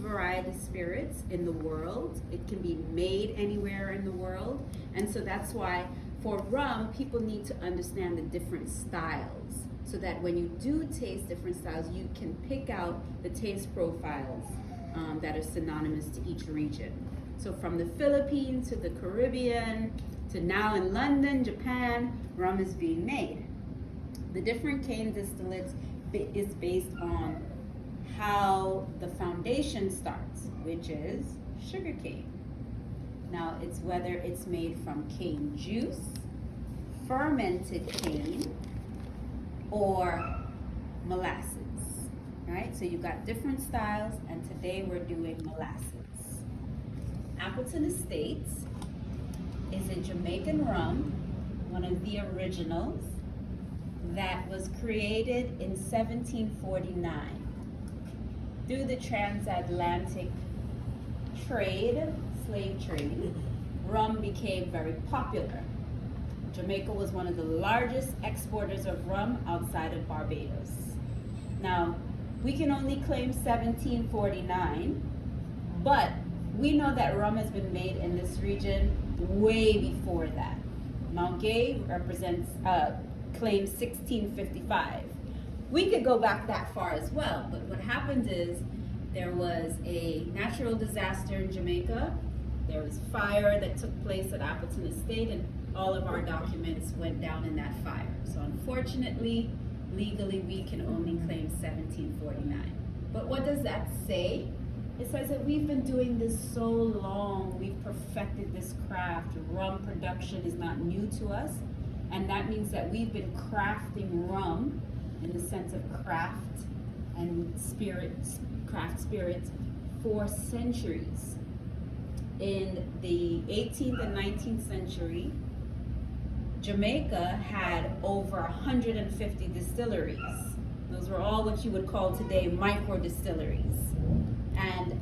variety of spirits in the world. It can be made anywhere in the world. And so that's why for rum, people need to understand the different styles, so that when you do taste different styles, you can pick out the taste profiles that are synonymous to each region. So from the Philippines to the Caribbean to now in London, Japan, rum is being made. The different cane distillates is based on how the foundation starts, which is sugar cane. Now it's whether it's made from cane juice, fermented cane, or molasses, right? So you've got different styles, and today we're doing molasses. Appleton Estates is a Jamaican rum, one of the originals, that was created in 1749. Through the transatlantic trade, slave trade, rum became very popular. Jamaica was one of the largest exporters of rum outside of Barbados. Now, we can only claim 1749, but we know that rum has been made in this region way before that. Mount Gay claims 1655. We could go back that far as well, but what happened is there was a natural disaster in Jamaica. There was fire that took place at Appleton Estate, and all of our documents went down in that fire. So unfortunately, legally, we can only claim 1749. But what does that say? It says that we've been doing this so long, we've perfected this craft. Rum production is not new to us, and that means that we've been crafting rum in the sense of craft and spirits, craft spirits, for centuries. In the 18th and 19th century, Jamaica had over 150 distilleries. Those were all what you would call today micro distilleries. And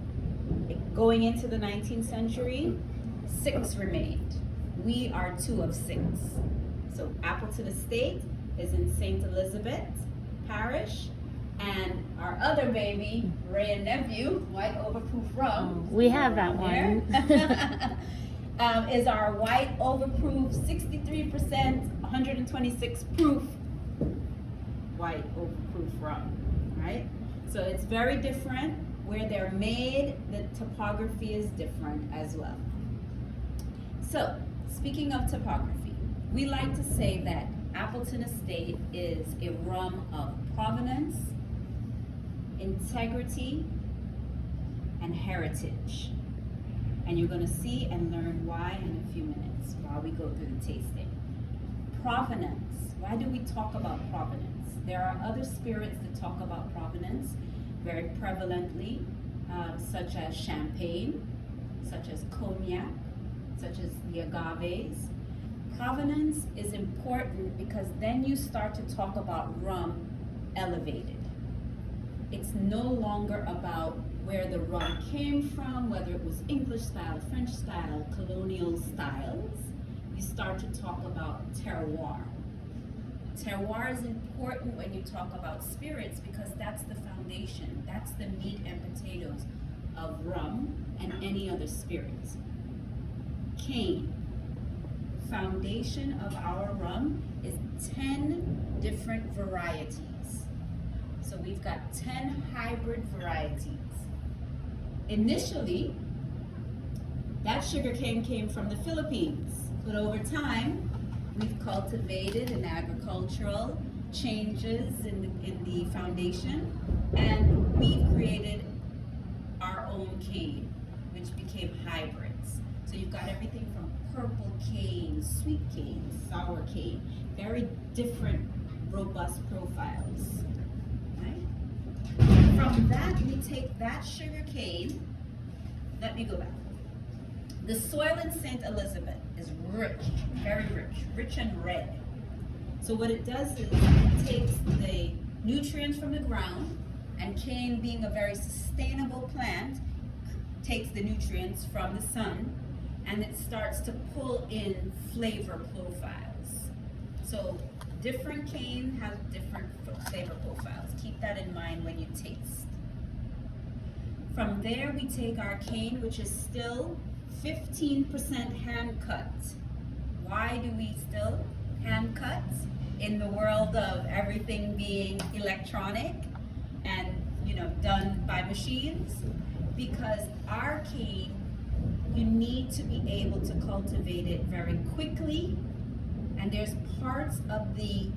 going into the 19th century, 6 remained. We are 2 of 6. So Appleton Estate is in St. Elizabeth Parish, and our other baby, Ray and Nephew, White Overproof Rum. We have that one. Is our White Overproof 63%, 126 proof White Overproof Rum, right? So it's very different. Where they're made, the topography is different as well. So, speaking of topography, we like to say that Appleton Estate is a rum of provenance, integrity, and heritage. And you're going to see and learn why in a few minutes while we go through the tasting. Provenance. Why do we talk about provenance? There are other spirits that talk about provenance very prevalently, such as champagne, such as cognac, such as the agaves. Provenance is important because then you start to talk about rum elevated. It's no longer about where the rum came from, whether it was English style, French style, colonial styles. You start to talk about terroir. Terroir is important when you talk about spirits because that's the foundation, that's the meat and potatoes of rum and any other spirits. Cane. Foundation of our rum is 10 different varieties. So we've got 10 hybrid varieties. Initially, that sugar cane came from the Philippines, but over time, we've cultivated in agricultural changes in the foundation, and we've created our own cane, which became hybrids. So you've got everything from purple cane, sweet cane, sour cane, very different, robust profiles. Right? From that, we take that sugar cane. Let me go back. The soil in St. Elizabeth is rich, very rich and red. So what it does is it takes the nutrients from the ground, and cane being a very sustainable plant, takes the nutrients from the sun, and it starts to pull in flavor profiles. So different cane has different flavor profiles. Keep that in mind when you taste. From there, we take our cane, which is still 15% hand cut. Why do we still hand cut in the world of everything being electronic and done by machines? Because our cane, you need to be able to cultivate it very quickly, and there's parts of the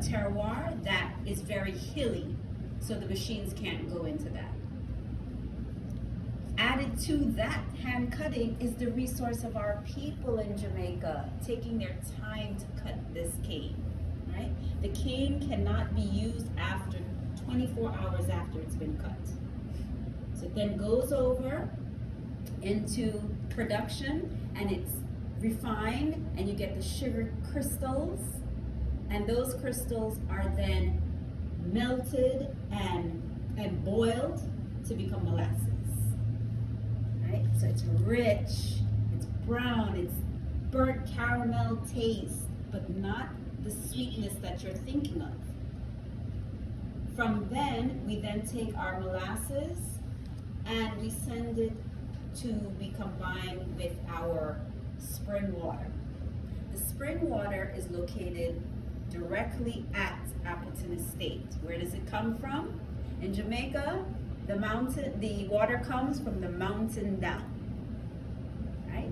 terroir that is very hilly, so the machines can't go into that. Added to that hand cutting is the resource of our people in Jamaica taking their time to cut this cane, right? The cane cannot be used after 24 hours after it's been cut. So it then goes over into production, and it's refined, and you get the sugar crystals, and those crystals are then melted and boiled to become molasses. Right? So it's rich, it's brown, it's burnt caramel taste, but not the sweetness that you're thinking of. From then, we then take our molasses and we send it to be combined with our spring water. The spring water is located directly at Appleton Estate. Where does it come from? In Jamaica, the water comes from the mountain down, right?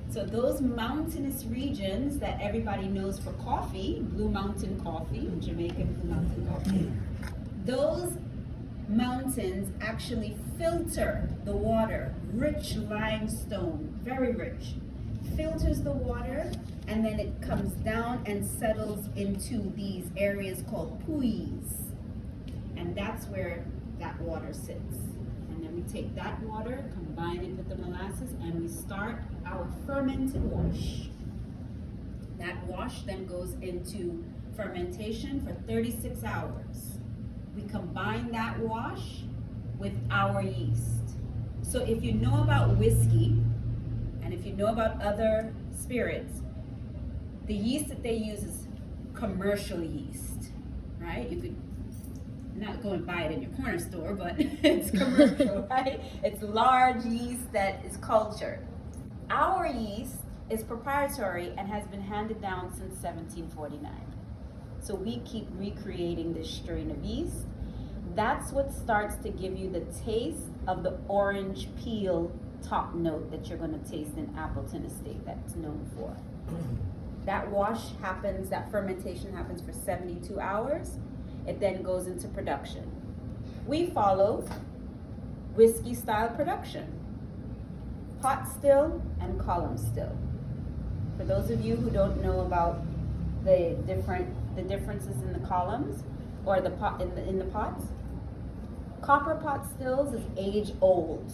So those mountainous regions that everybody knows for coffee, Blue Mountain coffee, Jamaican Blue Mountain coffee, those mountains actually filter the water, rich limestone, very rich, filters the water, and then it comes down and settles into these areas called puys, and that's where that water sits. And then we take that water, combine it with the molasses, and we start our fermented wash. That wash then goes into fermentation for 36 hours. We combine that wash with our yeast. So if you know about whiskey, and if you know about other spirits, the yeast that they use is commercial yeast, right? You could not go and buy it in your corner store, but it's commercial, right? It's large yeast that is cultured. Our yeast is proprietary and has been handed down since 1749. So we keep recreating this strain of yeast. That's what starts to give you the taste of the orange peel top note that you're going to taste in Appleton Estate that's known for. That wash happens, that fermentation happens for 72 hours. It then goes into production. We follow whiskey style production, pot still and column still. For those of you who don't know about the differences in the columns or the pot in the pots, copper pot stills is age old.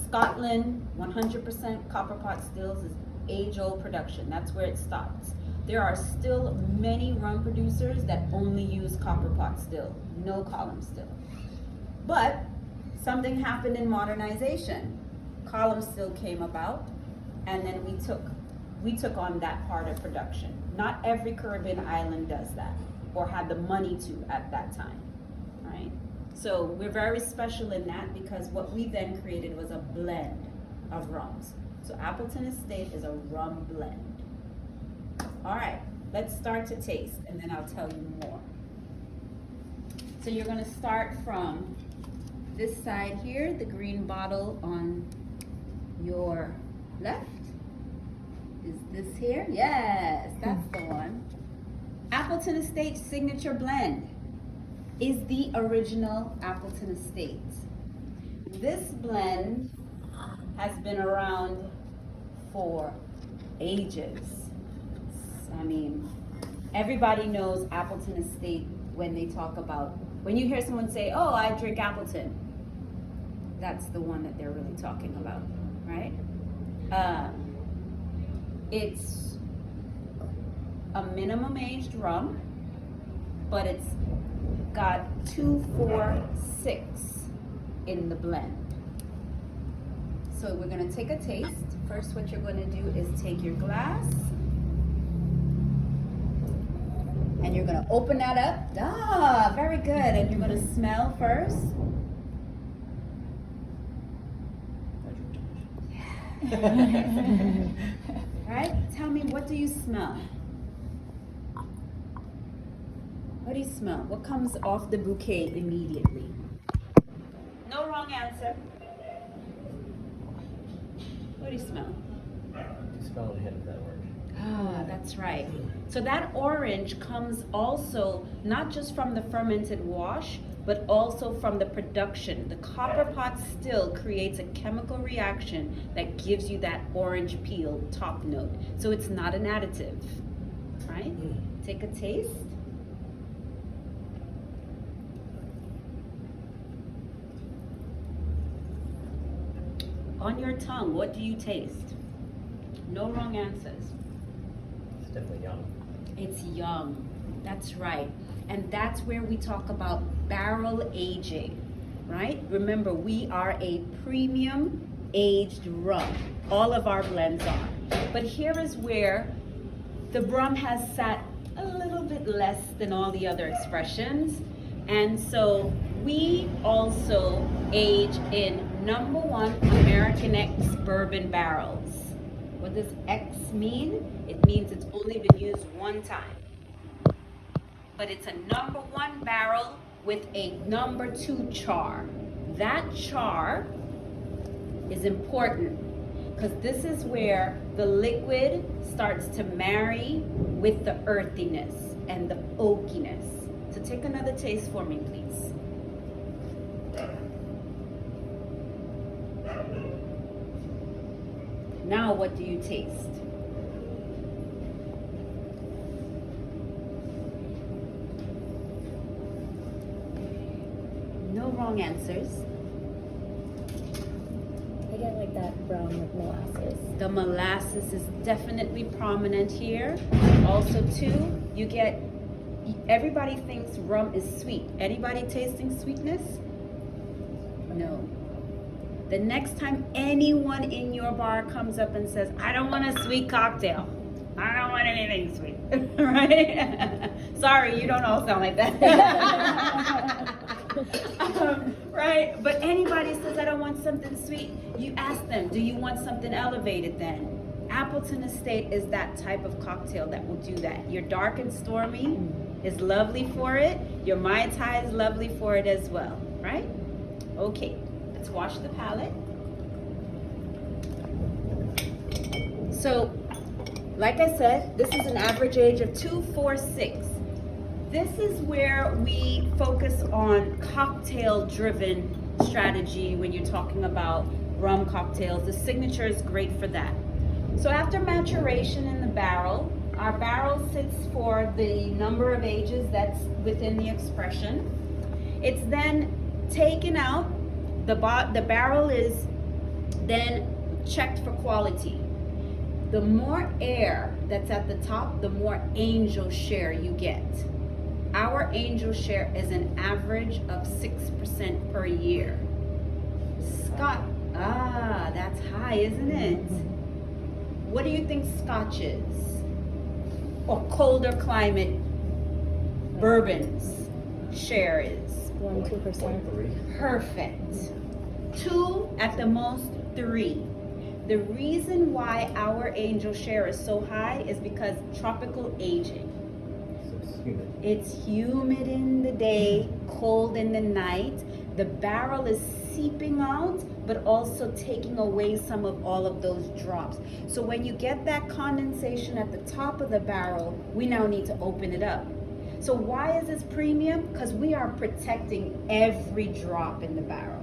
Scotland 100% copper pot stills is age old production. That's where it stops. There are still many rum producers that only use copper pot still, no column still. But something happened in modernization. Column still came about, and then we took on that part of production. Not every Caribbean island does that, or had the money to at that time, right? So we're very special in that, because what we then created was a blend of rums. So Appleton Estate is a rum blend. All right, let's start to taste, and then I'll tell you more. So you're gonna start from this side here, the green bottle on your left. Is this here? Yes, that's the one. Appleton Estate Signature Blend is the original Appleton Estate. This blend has been around for ages. I mean, everybody knows Appleton Estate when they talk about, when you hear someone say, oh, I drink Appleton, that's the one that they're really talking about, right? It's a minimum aged rum, but it's got 2, 4, 6 in the blend. So we're gonna take a taste. First, what you're gonna do is take your glass And you're gonna open that up. Ah, very good. And you're gonna smell first. Right? Tell me, what do you smell? What do you smell? What comes off the bouquet immediately? No wrong answer. What do you smell? You smell the hint of that word. Ah, that's right. So that orange comes also not just from the fermented wash, but also from the production. The copper pot still creates a chemical reaction that gives you that orange peel top note. So it's not an additive, right? Take a taste. On your tongue, what do you taste? No wrong answers. It's definitely young. It's young. That's right. And that's where we talk about barrel aging, right? Remember, we are a premium aged rum. All of our blends are. But here is where the rum has sat a little bit less than all the other expressions. And so we also age in #1 American X bourbon barrels. What does X mean? It means it's only been used one time. But it's a #1 barrel with a #2 char. That char is important because this is where the liquid starts to marry with the earthiness and the oakiness. So take another taste for me, please. Now what do you taste? No wrong answers. I get like that brown with molasses. The molasses is definitely prominent here. Also too, you get, everybody thinks rum is sweet. Anybody tasting sweetness? No. The next time anyone in your bar comes up and says, I don't want a sweet cocktail. I don't want anything sweet, right? Sorry, you don't all sound like that. Right? But anybody says, I don't want something sweet, you ask them, do you want something elevated then? Appleton Estate is that type of cocktail that will do that. Your dark and stormy is lovely for it. Your Mai Tai is lovely for it as well, right? Okay, let's wash the palate. So, like I said, this is an average age of 246. This is where we focus on cocktail-driven strategy when you're talking about rum cocktails. The signature is great for that. So after maturation in the barrel, our barrel sits for the number of ages that's within the expression. It's then taken out. The barrel is then checked for quality. The more air that's at the top, the more angel share you get. Our angel share is an average of 6% per year. Scotch, that's high, isn't it? What do you think Scotch is? Or colder climate bourbons share is? 1-2%. Perfect. 2 at the most 3. The reason why our angel share is so high is because tropical aging. So it's humid. It's humid in the day, cold in the night. The barrel is seeping out, but also taking away some of all of those drops. So when you get that condensation at the top of the barrel, we now need to open it up. So why is this premium? Because we are protecting every drop in the barrel.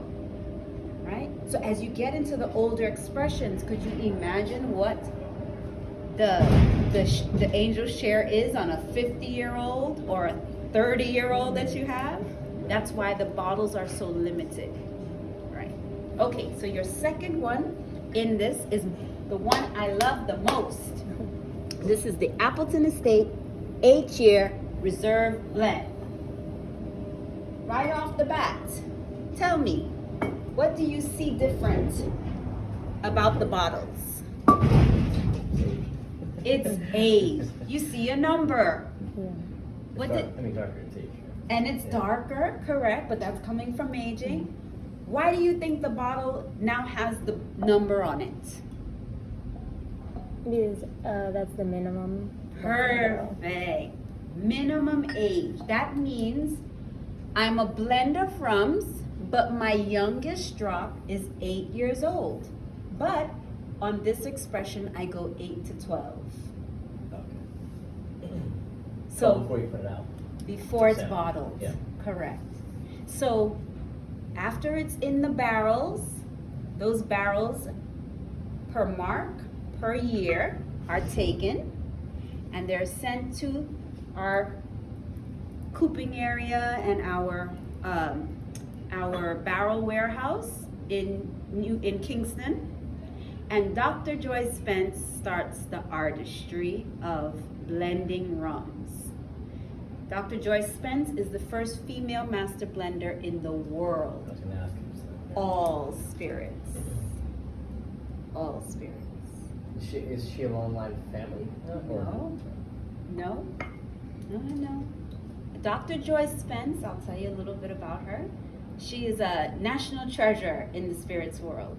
Right? So as you get into the older expressions, could you imagine what the angel share is on a 50-year-old or a 30-year-old that you have? That's why the bottles are so limited. Right? Okay, so your second one in this is the one I love the most. This is the Appleton Estate 8-year Reserve Blend. Right off the bat, tell me, what do you see different about the bottles? It's aged. You see a number. Yeah. What Dark, did- I mean, darker age. And it's Yeah. darker, correct, but that's coming from aging. Why do you think the bottle now has the number on it? Because that's the minimum. Perfect. Minimum age. That means I'm a blend of rums, but my youngest drop is 8 years old. But on this expression, I go 8 to 12. Okay. So before you put it out. before it's Same. bottled. Yeah. Correct. So after it's in the barrels, those barrels per mark per year are taken and they're sent to our cooping area and our barrel warehouse in Kingston. And Dr. Joy Spence starts the artistry of blending rums. Dr. Joy Spence is the first female master blender in the world. I was gonna ask you. All spirits. All spirits. Is she a long line family? Or? No. Dr. Joy Spence, I'll tell you a little bit about her. She is a national treasure in the spirits world.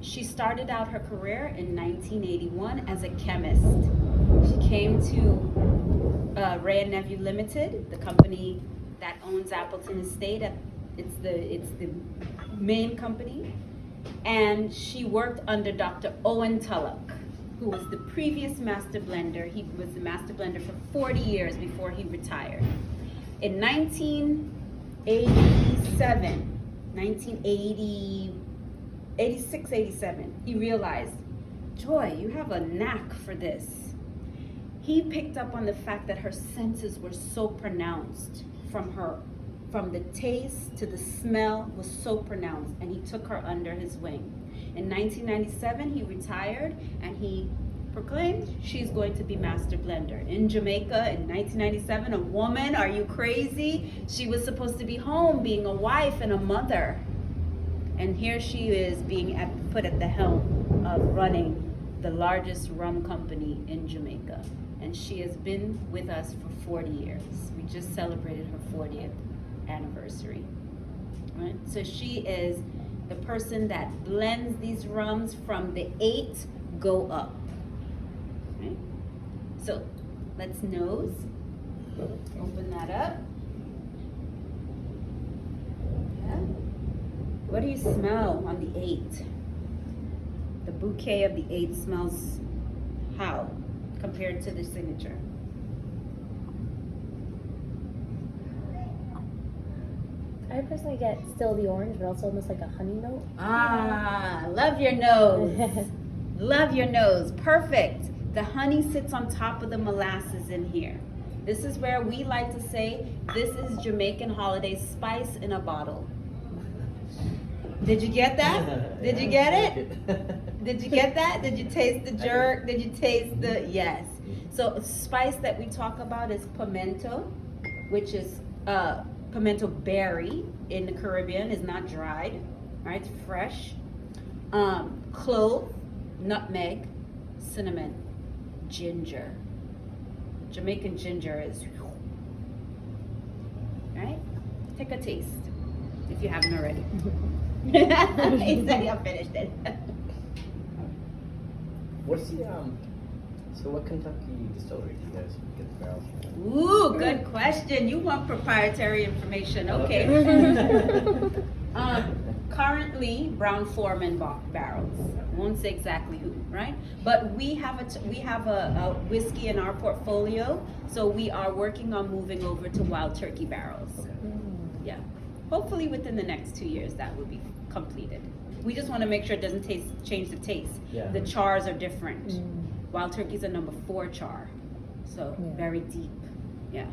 She started out her career in 1981 as a chemist. She came to Ray and Nephew Limited, the company that owns Appleton Estate. It's the main company. And she worked under Dr. Owen Tulloch, who was the previous master blender. He was the master blender for 40 years before he retired. In 1987, he realized, Joy, you have a knack for this. He picked up on the fact that her senses were so pronounced from the taste to the smell was so pronounced, and he took her under his wing. In 1997, he retired and he proclaimed she's going to be master blender. In Jamaica in 1997, a woman, are you crazy? She was supposed to be home being a wife and a mother. And here she is being put at the helm of running the largest rum company in Jamaica. And she has been with us for 40 years. We just celebrated her 40th anniversary. Right? So she is the person that blends these rums from the 8 go up. Right? So let's nose. Open that up. Yeah. What do you smell on the 8? The bouquet of the 8 smells how compared to the signature? I personally get still the orange, but also almost like a honey note. Ah, love your nose. Love your nose. Perfect. The honey sits on top of the molasses in here. This is where we like to say, this is Jamaican holiday spice in a bottle. Did you get that? Did you get it? Did you get that? Did you taste the jerk? Did you taste the, yes. So spice that we talk about is pimento, which is pimento berry in the Caribbean, is not dried, right? It's fresh. Clove, nutmeg, cinnamon, ginger. Jamaican ginger is, right? Take a taste if you haven't already. He said I finished it. What's the so what Kentucky distillery do you guys get the barrels from? Ooh, good question. You want proprietary information? Okay. Currently, Brown Foreman barrels. Won't say exactly who, right? But we have a whiskey in our portfolio, so we are working on moving over to Wild Turkey barrels. Okay. Yeah. Hopefully within the next 2 years that will be completed. We just want to make sure it doesn't change the taste. Yeah. The chars are different. Wild Turkey's a number 4 char, so Yeah. very deep. Yeah.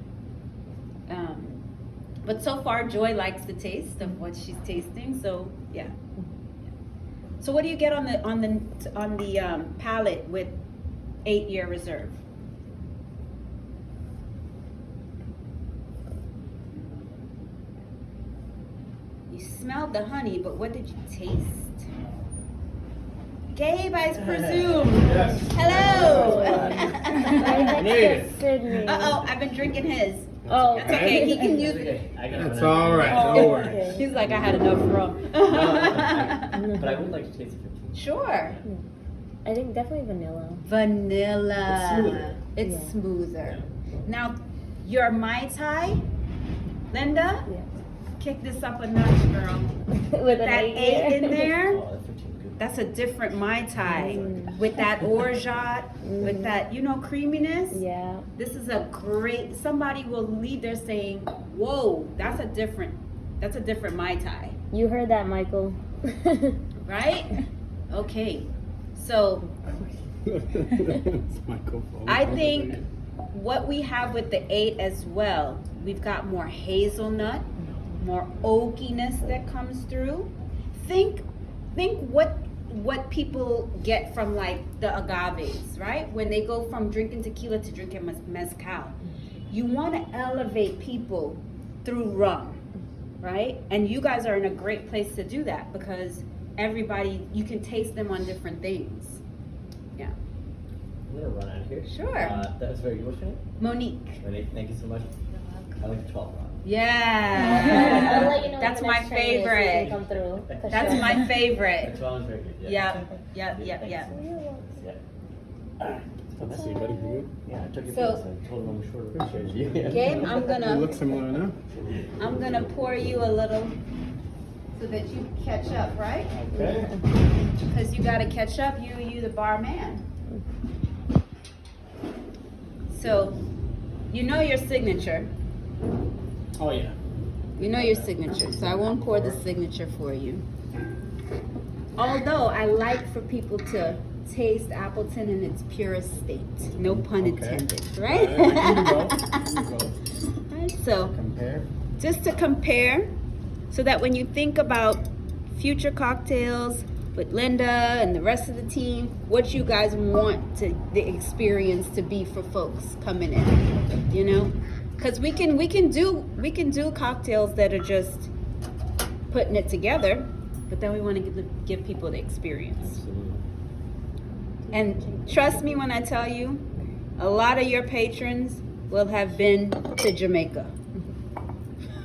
But so far, Joy likes the taste of what she's tasting. So yeah. So what do you get on the palate with 8-year reserve? You smelled the honey, but what did you taste? Gabe, I presume. Yes. Hello. Right next to Sydney. Uh-oh, I've been drinking his. Oh, That's okay, he can use it. I got That's banana. all right. Oh, No worries. okay. He's like, I had enough rum. But I would like to taste it. Sure. I think definitely vanilla. Vanilla. It's smoother. It's Yeah. smoother. Now, your Mai Tai, Linda, Yeah. kick this up a notch, girl. With an That 8 8 in there, Oh, that's pretty good. that's a different Mai Tai. Mm. With that orgeat, with that, creaminess. Yeah. This is a great, somebody will leave there saying, whoa, that's a different Mai Tai, You heard that, Michael. right? Okay, so It's Michael. I think what we have with the 8 as well, we've got more hazelnut, more oakiness that comes through. Think what people get from like the agaves, right? When they go from drinking tequila to drinking mezcal. You want to elevate people through rum, right? And you guys are in a great place to do that because everybody, you can taste them on different things. Yeah. I'm gonna run out of here. Sure. That was very emotional. Monique. Renee, thank you so much. I like the 12 round. I'll Yeah. let you know That's when my the next train is, so you can favorite. come through, for That's sure. my favorite. The 12 is very good. Yeah. Yeah. Yeah. Yeah, Let's see, buddy. You good? yeah, I took your So- place. I told him I'm short of you. Yeah. Gabe, You look similar enough. I'm gonna pour you a little so that you catch up, right? Okay. Because you gotta catch up, you the barman. So, you know your signature. Oh yeah. You know your signature, so I won't pour the signature for you. Although I like for people to taste Appleton in its purest state. No pun Okay. intended, right? Here we go. Here we go. Right, so Compare. just to compare, so that when you think about future cocktails with Linda and the rest of the team, what you guys want the experience to be for folks coming in, because we can do cocktails that are just putting it together, but then we want to give people the experience. Absolutely. And trust me when I tell you, a lot of your patrons will have been to Jamaica,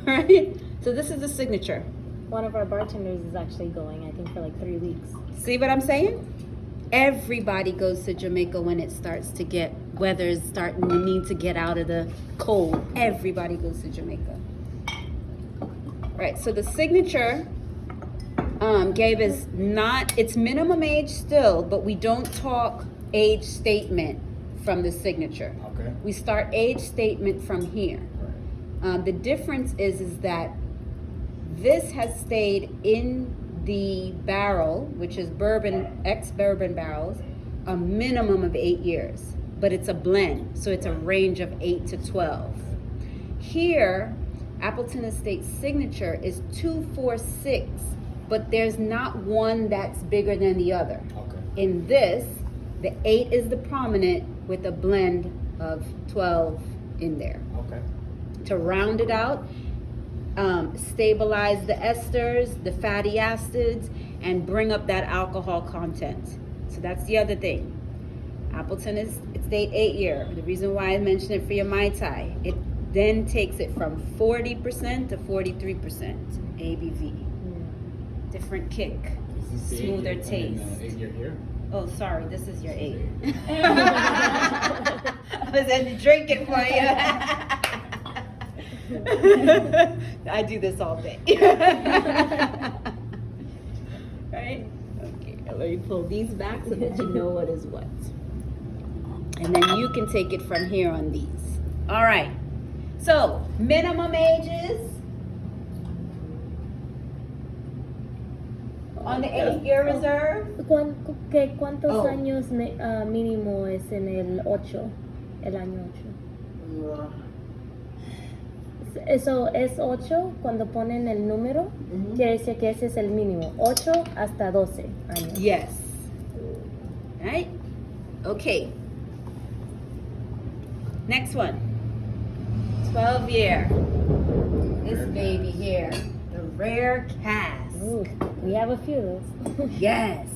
right? So this is the signature. One of our bartenders is actually going, I think, for like 3 weeks. See what I'm saying? Everybody goes to Jamaica when it starts to get, weather is starting to need to get out of the cold. Everybody goes to Jamaica. Right, so the signature Gabe is not, it's minimum age still, but we don't talk age statement from the signature. Okay. We start age statement from here. The difference is that this has stayed in the barrel, which is bourbon, ex-bourbon barrels, a minimum of 8 years, but it's a blend, so it's a range of 8 to 12. Here, Appleton Estate's signature is 246, but there's not one that's bigger than the other. Okay. In this, the 8 is the prominent with a blend of 12 in there. Okay. To round it out, stabilize the esters, the fatty acids, and bring up that alcohol content. So that's the other thing. Appleton is Estate 8 year. The reason why I mentioned it for your Mai Tai, it then takes it from 40% to 43% ABV. Different kick, This is the smoother 8 year, taste. 8 year here. Oh, sorry, this is your 8. I was in to drink it for you. I do this all day. Right? Okay, let me pull these back so that you know what is what. And then you can take it from here on these. All right. So, minimum ages. On the 8-year reserve. ¿Cuántos Oh. años mínimo es en el 8? El año 8. Eso es 8 cuando ponen el número. Quiere decir que ese es el mínimo. 8 hasta 12 años. Yes. Right? Okay. Next one. 12-year. This baby here. The rare cask. Ooh, we have a few of those. Yes.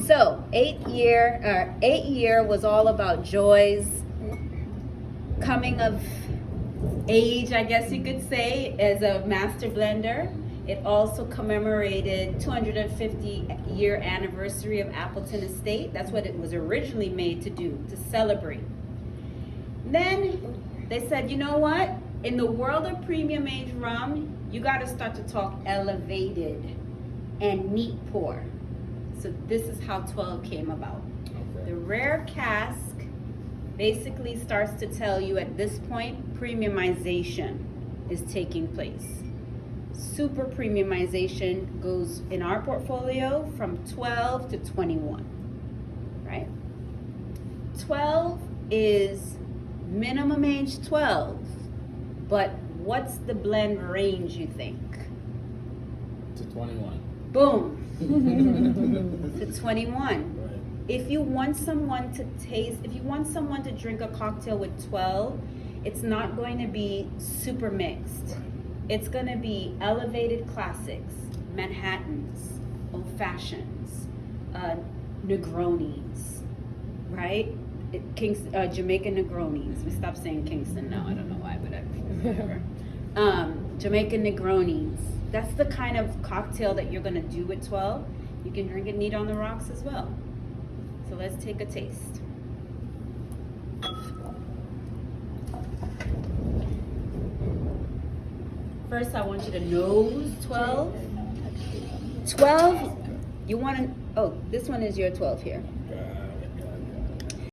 So 8 year was all about Joy's coming of age, I guess you could say, as a master blender. It also commemorated 250-year anniversary of Appleton Estate. That's what it was originally made to do, to celebrate. Then they said, you know what? In the world of premium age rum, you got to start to talk elevated and neat pour. So this is how 12 came about. Okay. The rare cask basically starts to tell you at this point, premiumization is taking place. Super premiumization goes in our portfolio from 12 to 21, right? 12 is minimum age 12, but what's the blend range you think? To 21. Boom. To 21. Right. If you want someone to taste, if you want someone to drink a cocktail with 12, it's not going to be super mixed. It's going to be elevated classics, Manhattans, old fashions, Negronis, right? Jamaican Negronis. We stopped saying Kingston now. I don't know why, but whatever. Jamaican Negronis. That's the kind of cocktail that you're going to do with 12. You can drink it neat on the rocks as well. So let's take a taste. First, I want you to nose 12. 12, you want to, oh, this one is your 12 here.